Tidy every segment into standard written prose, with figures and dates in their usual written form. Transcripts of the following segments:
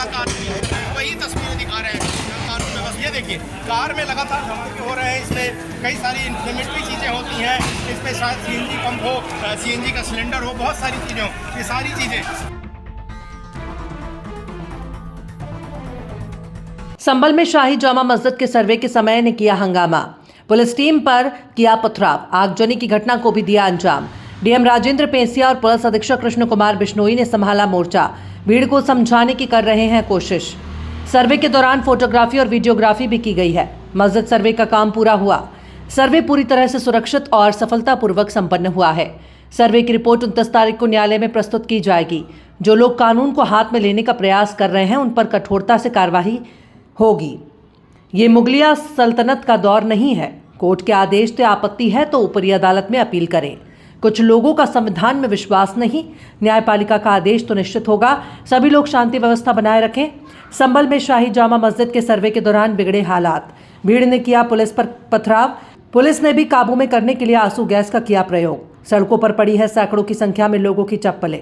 लगातार वही तस्वीरें दिखा रहे हैं कानून व्यवस्था। ये देखिए कार में लगातार धमाके हो रहे हैं, इसमें कई सारी इन्फ्लेमेटरी चीज़ें होती हैं, इसमें शायद सीएनजी पंप हो, सीएनजी का सिलेंडर हो, बहुत सारी चीज़ें हो, ये सारी चीज़ें। संभल में शाही जामा मस्जिद के सर्वे के समय ने किया हंगामा, पुलिस टीम पर किया पथराव, आगजनी की घटना को भी दिया अंजाम। डीएम राजेंद्र पेसिया और पुलिस अधीक्षक कृष्ण कुमार बिश्नोई ने संभाला मोर्चा, भीड़ को समझाने की कर रहे हैं कोशिश। सर्वे के दौरान फोटोग्राफी और वीडियोग्राफी भी की गई है। मस्जिद सर्वे का काम पूरा हुआ। सर्वे पूरी तरह से सुरक्षित और सफलतापूर्वक संपन्न हुआ है। सर्वे की रिपोर्ट 29 तारीख को न्यायालय में प्रस्तुत की जाएगी। जो लोग कानून को हाथ में लेने का प्रयास कर रहे हैं उन पर कठोरता से कार्रवाई होगी। ये मुगलिया सल्तनत का दौर नहीं है। कोर्ट के आदेश से आपत्ति है तो ऊपरी अदालत में अपील करें। कुछ लोगों का संविधान में विश्वास नहीं, न्यायपालिका का आदेश तो निश्चित होगा। सभी लोग शांति व्यवस्था बनाए रखें। संभल में शाही जामा मस्जिद के सर्वे के दौरान बिगड़े हालात, भीड़ ने किया पुलिस पर पथराव। पुलिस ने भी काबू में करने के लिए आंसू गैस का किया प्रयोग। सड़कों पर पड़ी है सैकड़ों की संख्या में लोगों की चप्पलें।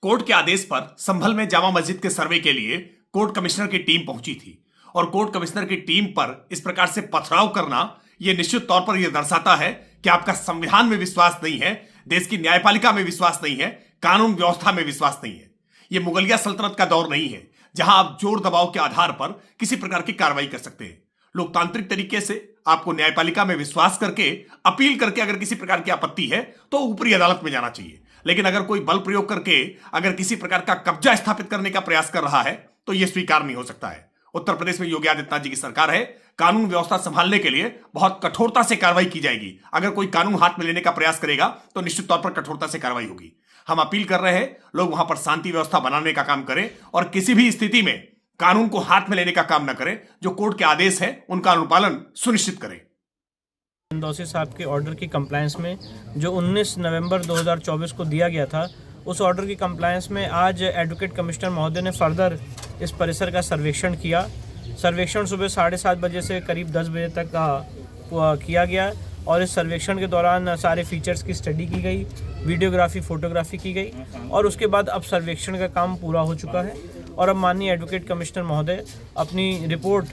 कोर्ट के आदेश पर संभल में जामा मस्जिद के सर्वे के लिए कोर्ट कमिश्नर की टीम पहुंची थी और कोर्ट कमिश्नर की टीम पर इस प्रकार से पथराव करना यह निश्चित तौर पर यह दर्शाता है कि आपका संविधान में विश्वास नहीं है, देश की न्यायपालिका में विश्वास नहीं है, कानून व्यवस्था में विश्वास नहीं है। यह मुगलिया सल्तनत का दौर नहीं है जहां आप जोर दबाव के आधार पर किसी प्रकार की कार्रवाई कर सकते हैं। लोकतांत्रिक तरीके से आपको न्यायपालिका में विश्वास करके अपील करके अगर किसी प्रकार की आपत्ति है तो ऊपरी अदालत में जाना चाहिए। लेकिन अगर कोई बल प्रयोग करके अगर किसी प्रकार का कब्जा स्थापित करने का प्रयास कर रहा है तो यह स्वीकार नहीं हो सकता है। उत्तर प्रदेश में योगी आदित्यनाथ जी की सरकार है, कानून व्यवस्था संभालने के लिए बहुत कठोरता से कार्रवाई की जाएगी। अगर कोई कानून हाथ में लेने का प्रयास करेगा तो निश्चित तौर पर कठोरता से कार्रवाई होगी। हम अपील कर रहे हैं लोग वहां पर शांति व्यवस्था बनाने का काम करें और किसी भी स्थिति में कानून को हाथ में लेने का काम न करें। जो कोर्ट के आदेश है उनका अनुपालन सुनिश्चित करें। दोषी साहब के ऑर्डर की कंप्लायंस में जो 19 नवंबर 2024 को दिया गया था, उस ऑर्डर की कंप्लायंस में आज एडवोकेट कमिश्नर महोदय ने फर्दर इस परिसर का सर्वेक्षण किया। सर्वेक्षण सुबह 7:30 बजे से करीब 10 बजे तक किया गया और इस सर्वेक्षण के दौरान सारे फीचर्स की स्टडी की गई, वीडियोग्राफी, फोटोग्राफी की गई और उसके बाद अब सर्वेक्षण का काम पूरा हो चुका है और अब माननीय एडवोकेट कमिश्नर महोदय अपनी रिपोर्ट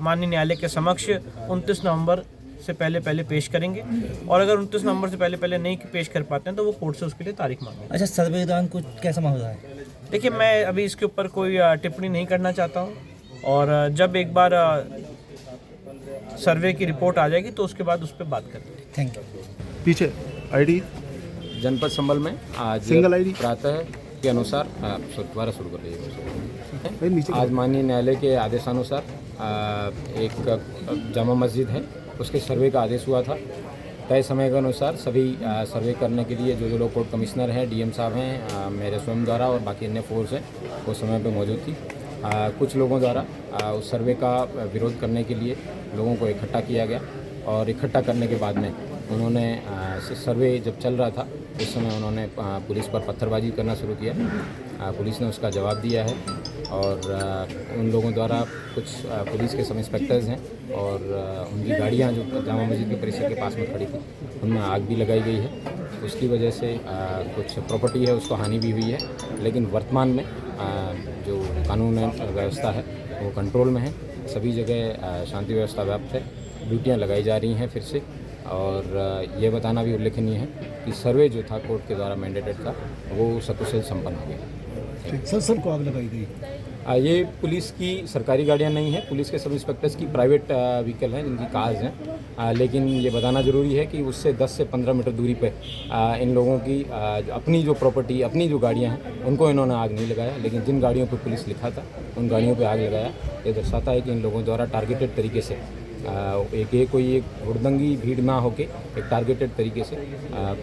माननीय न्यायालय के समक्ष 29 नवंबर से पहले पेश करेंगे और अगर 29 नवंबर से पहले नहीं पेश कर पाते हैं तो वो कोर्ट से उसके लिए तारीख मांगेंगे। अच्छा, सर्वे के दौरान कुछ कैसा माहौल है? देखिए, मैं अभी इसके ऊपर कोई टिप्पणी नहीं करना चाहता हूँ और जब एक बार सर्वे की रिपोर्ट आ जाएगी तो उसके बाद उस पर बात करेंगे। Thank you. पीछे आईडी जनपद संभल में आज सिंगल आईडी प्रातः के अनुसार दोबारा शुरू कर लीजिए। आज माननीय न्यायालय के आदेशानुसार एक जामा मस्जिद है, उसके सर्वे का आदेश हुआ था। तय समय के अनुसार सभी सर्वे करने के लिए जो लोग कोर्ट कमिश्नर हैं, डीएम साहब हैं, मेरे स्वयं द्वारा और बाकी अन्य फोर्स हैं वो समय पे मौजूद थी। कुछ लोगों द्वारा उस सर्वे का विरोध करने के लिए लोगों को इकट्ठा किया गया और इकट्ठा करने के बाद में उन्होंने सर्वे जब चल रहा था उस समय उन्होंने पुलिस पर पत्थरबाजी करना शुरू किया। पुलिस ने उसका जवाब दिया है और उन लोगों द्वारा कुछ पुलिस के सब इंस्पेक्टर्स हैं और उनकी गाड़ियां जो जामा मस्जिद के परिसर के पास में खड़ी थी उनमें आग भी लगाई गई है। उसकी वजह से कुछ प्रॉपर्टी है उसको हानि भी हुई है, लेकिन वर्तमान में जो कानून व्यवस्था है वो कंट्रोल में है। सभी जगह शांति व्यवस्था व्याप्त है, ड्यूटियाँ लगाई जा रही हैं फिर से और ये बताना भी उल्लेखनीय है कि सर्वे जो था कोर्ट के द्वारा मैंडेटेड था वो सकुशल संपन्न हो गया। सर को आग लगाई गई? ये पुलिस की सरकारी गाड़ियां नहीं है, पुलिस के सब इंस्पेक्टर्स की प्राइवेट व्हीकल हैं जिनकी कार्स हैं। लेकिन ये बताना ज़रूरी है कि उससे 10 से 15 मीटर दूरी पे इन लोगों की अपनी जो प्रॉपर्टी, अपनी जो गाड़ियां हैं उनको इन्होंने आग नहीं लगाया, लेकिन जिन गाड़ियों पर पुलिस लिखा था उन गाड़ियों पर आग लगाया। ये दर्शाता है कि इन लोगों द्वारा टारगेटेड तरीके से कोई एक हुड़दंगी भीड़ ना होके एक टारगेटेड तरीके से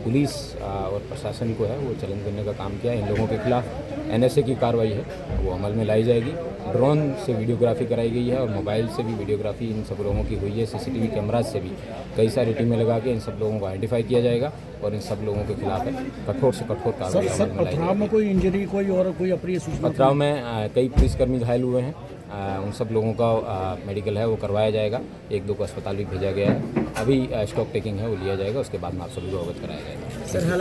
पुलिस और प्रशासन को है वो चैलेंज करने का काम किया। इन लोगों के खिलाफ एनएसए की कार्रवाई है वो अमल में लाई जाएगी। ड्रोन से वीडियोग्राफी कराई गई है और मोबाइल से भी वीडियोग्राफी इन सब लोगों की हुई है। सीसीटीवी कैमराज से भी कई सारी टीमें लगा के इन सब लोगों को आइडेंटिफाई किया जाएगा और इन सब लोगों के खिलाफ है कठोर से कठोर कार्रवाई अमल में लाई जाएगी। में कोई इंजरी, कोई और कोई अप्रिय सूचना? पथराव में कई पुलिसकर्मी घायल हुए हैं। उन सब लोगों का मेडिकल है वो करवाया जाएगा। 1-2 को अस्पताल भी भेजा गया है। अभी स्टॉक टेकिंग है वो लिया जाएगा, उसके बाद में आप सभी को अवगत कराया जाएगा।